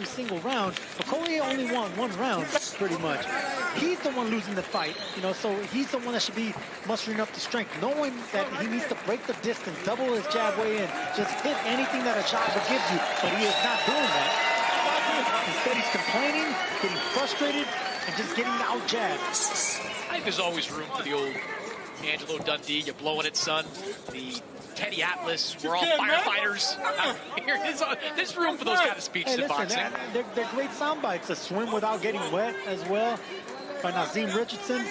every single round. Bakole only won one round, pretty much. He's the one losing the fight, you know, so he's the one that should be mustering up the strength, knowing that he needs to break the distance, double his jab way in, just hit anything that Ajagba gives you, but he is not doing that. Instead, he's complaining, getting frustrated, and just getting out jabbed. I think there's always room for the old Angelo Dundee, you're blowing it, son. The Teddy Atlas, we're all firefighters. There's room for those kind of speeches in boxing. They're great sound bites. A swim without getting wet as well by Nazim Richardson.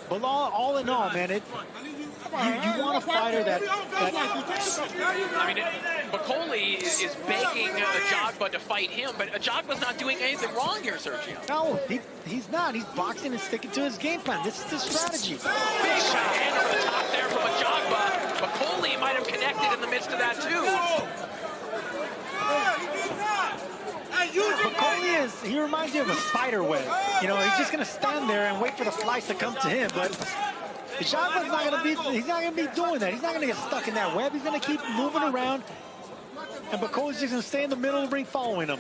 But all in all, man, you want a fighter that I mean, Bakole is begging Ajagba to fight him, but Ajagba's not doing anything wrong here, Sergio. No, he's not. He's boxing and sticking to his game plan. This is his strategy. Big shot hand over the top there from Ajagba. Bakole might have connected in the midst of that, too. Bakole he reminds you of a spider web. You know, he's just going to stand there and wait for the flies to come to him, but Ajagba's not going to be doing that. He's not going to get stuck in that web. He's going to keep moving around, and Bakole's just going to stay in the middle of the ring following him.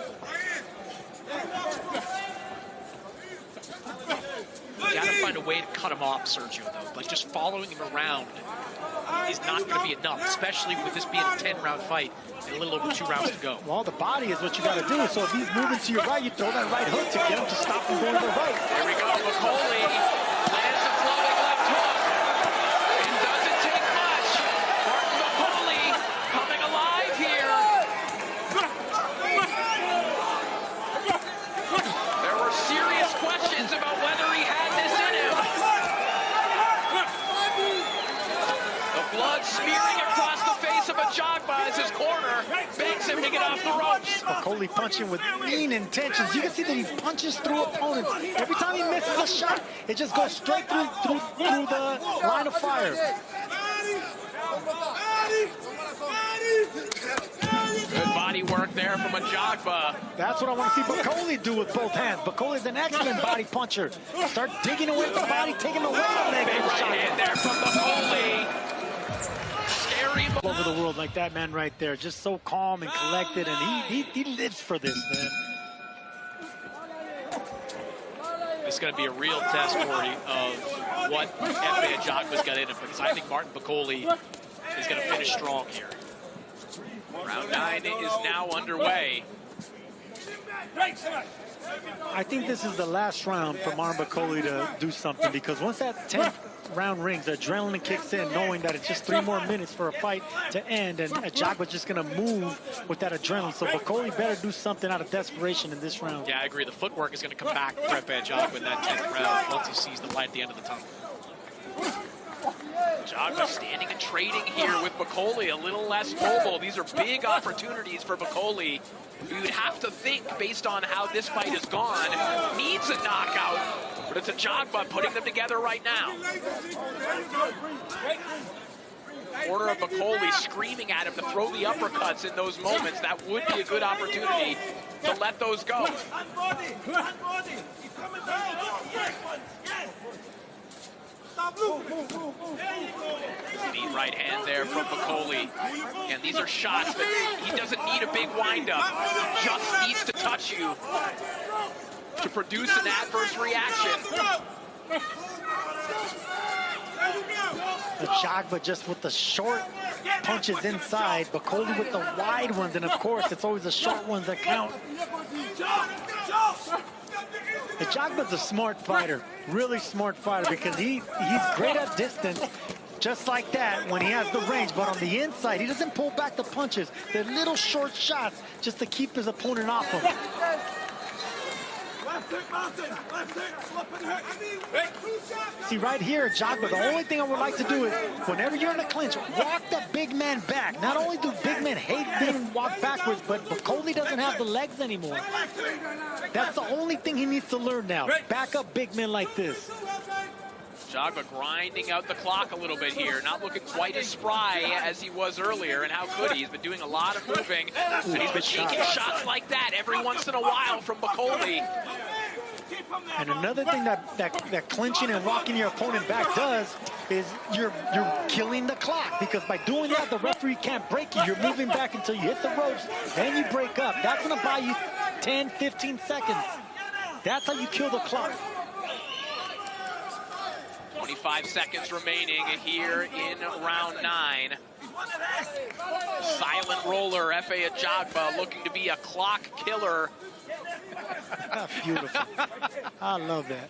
You got to find a way to cut him off, Sergio, though. Like, just following him around is not going to be enough, especially with this being a 10-round fight and a little over 2 rounds to go. Well, the body is what you got to do. So if he's moving to your right, you throw that right hook to get him to stop from going to the right. Here we go, Bakole lands a floating left hook. It doesn't take much. Martin Bakole coming alive here. There were serious questions about whether he had this in him. The blood smearing across the face of Ajagba as his corner begs him to get off the ropes. Bakole punching with mean intentions. You can see that he punches through opponents. Every time he misses a shot, it just goes straight through the line of fire. Good body work there from Ajagba. That's what I want to see Bakole do with both hands. Bakole is an excellent body puncher. Start digging away at the body, taking away the leg. Big right hand there from Bakole. All over the world like that man right there, just so calm and collected, and he lives for this, man. It's going to be a real test, Corey, of what F.A. Ajagba's got in him, because I think Martin Bakole is going to finish strong here. Round 9 is now underway. I think this is the last round for Martin Bakole to do something, because once that 10th round rings, adrenaline kicks in, knowing that it's just 3 more minutes for a fight to end, and Ajagba's just going to move with that adrenaline. So Bakole better do something out of desperation in this round. Yeah, I agree. The footwork is going to come back for F.A. Ajagba in that 10th round once he sees the light at the end of the tunnel. Ajagba standing and trading here with Bakole, a little less mobile. These are big opportunities for Bakole. You'd have to think, based on how this fight has gone, needs a knockout, but it's Ajagba putting them together right now. Corner of Bakole screaming at him to throw the uppercuts in those moments. That would be a good opportunity to let those go. Neat right hand there from Bakole. And these are shots that he doesn't need a big windup. He just needs to touch you to produce an adverse reaction. Ajagba just with the short punches inside, Bakole with the wide ones, and of course it's always the short ones that count. Ajagba's a smart fighter, really smart fighter, because he's great at distance, just like that when he has the range, but on the inside he doesn't pull back the punches. They're little short shots just to keep his opponent off him. See, right here, Ajagba, the only thing I would like to do is, whenever you're in a clinch, walk the big man back. Not only do big men hate being walked backwards, but Bakole doesn't have the legs anymore. That's the only thing he needs to learn now. Back up big men like this. Ajagba grinding out the clock a little bit here, not looking quite as spry as he was earlier, and how could he? He's been doing a lot of moving, and he's been taking shots like that every once in a while from Bakole. And another thing that clinching and rocking your opponent back does is you're killing the clock, because by doing that, the referee can't break you. You're moving back until you hit the ropes, then you break up. That's going to buy you 10, 15 seconds. That's how you kill the clock. 25 seconds remaining here in round 9. Silent roller, Efe Ajagba, looking to be a clock killer. Beautiful. I love that.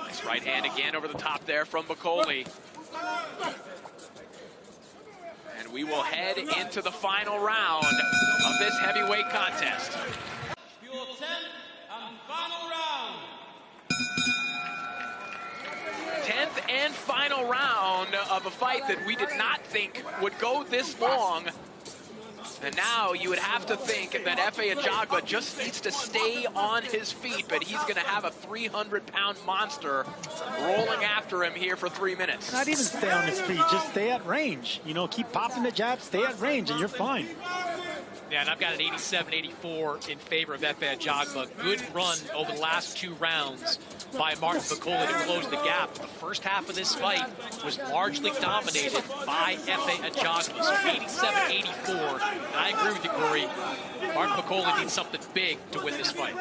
Nice right hand again over the top there from Bakole. And we will head into the final round of this heavyweight contest. Your 10th and final round. 10th and final round of a fight that we did not think would go this long. And now you would have to think that Efe Ajagba just needs to stay on his feet, but he's going to have a 300-pound monster rolling after him here for 3 minutes. Not even stay on his feet, just stay at range. You know, keep popping the jabs, stay at range, and you're fine. Yeah, and I've got an 87-84 in favor of Efe Ajagba. Good run over the last 2 rounds by Martin Bakole to close the gap. The first half of this fight was largely dominated by Efe Ajagba. So 87-84, and I agree with you, Corey. Martin Bakole needs something big to win this fight.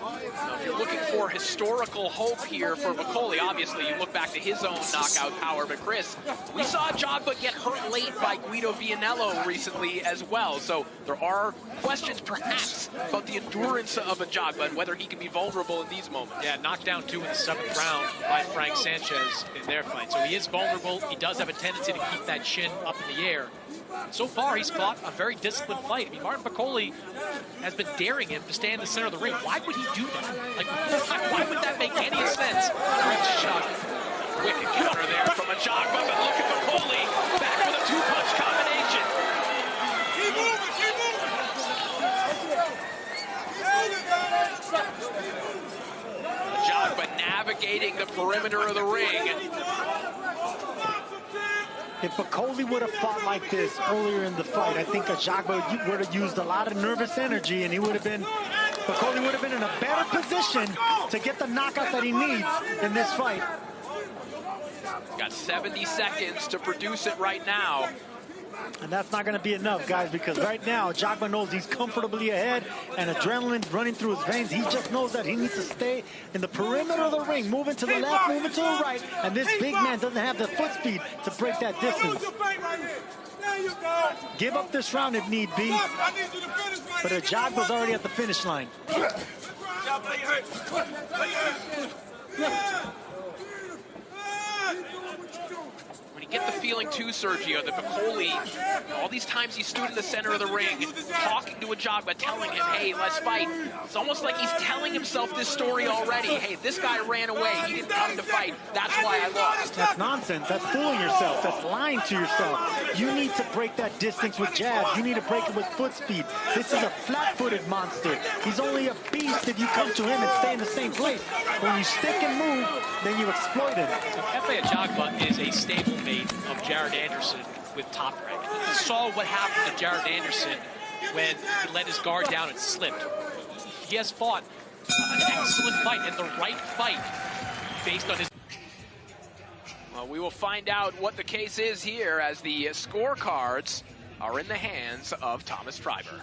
Now, if you're looking for historical hope here for Bakole, obviously you look back to his own knockout power, but Chris, we saw Ajagba get hurt late by Guido Vianello recently as well, so there are questions perhaps about the endurance of Ajagba and whether he can be vulnerable in these moments. Yeah, knocked down 2 in the 7th round by Frank Sanchez in their fight, so he is vulnerable. He does have a tendency to keep that chin up in the air. So far, he's fought a very disciplined fight. I mean, Martin Bakole has been daring him to stand in the center of the ring. Why would he do that? Like, why would that make any sense? Great shot. Wicked counter there from Ajagba, but look at Bakole back with a 2-punch combination. Keep moving, keep moving. Ajagba navigating the perimeter of the ring. If Bakole would have fought like this earlier in the fight, I think Ajagba would have used a lot of nervous energy, and Bakole would have been in a better position to get the knockout that he needs in this fight. Got 70 seconds to produce it right now. And that's not going to be enough, guys, because right now Ajagba knows he's comfortably ahead and adrenaline's running through his veins. He just knows that he needs to stay in the perimeter of the ring, moving to the left, moving to the right, and this big man doesn't have the foot speed to break that distance. Give up this round if need be, but Ajagba's already at the finish line. When you get the feeling too, Sergio, that Bakole, all these times he stood in the center of the ring, talking to Ajagba, telling him, hey, let's fight. It's almost like he's telling himself this story already. Hey, this guy ran away. He didn't come to fight. That's why I lost. That's nonsense. That's fooling yourself. That's lying to yourself. You need to break that distance with jabs. You need to break it with foot speed. This is a flat-footed monster. He's only a beast if you come to him and stay in the same place. When you stick and move, then you exploit him. So Efe Ajagba is a stablemate of Jared Anderson with Top Rank. You saw what happened to Jared Anderson when he let his guard down and slipped. He has fought an excellent fight and the right fight based on his... Well, we will find out what the case is here as the scorecards are in the hands of Thomas Treiber.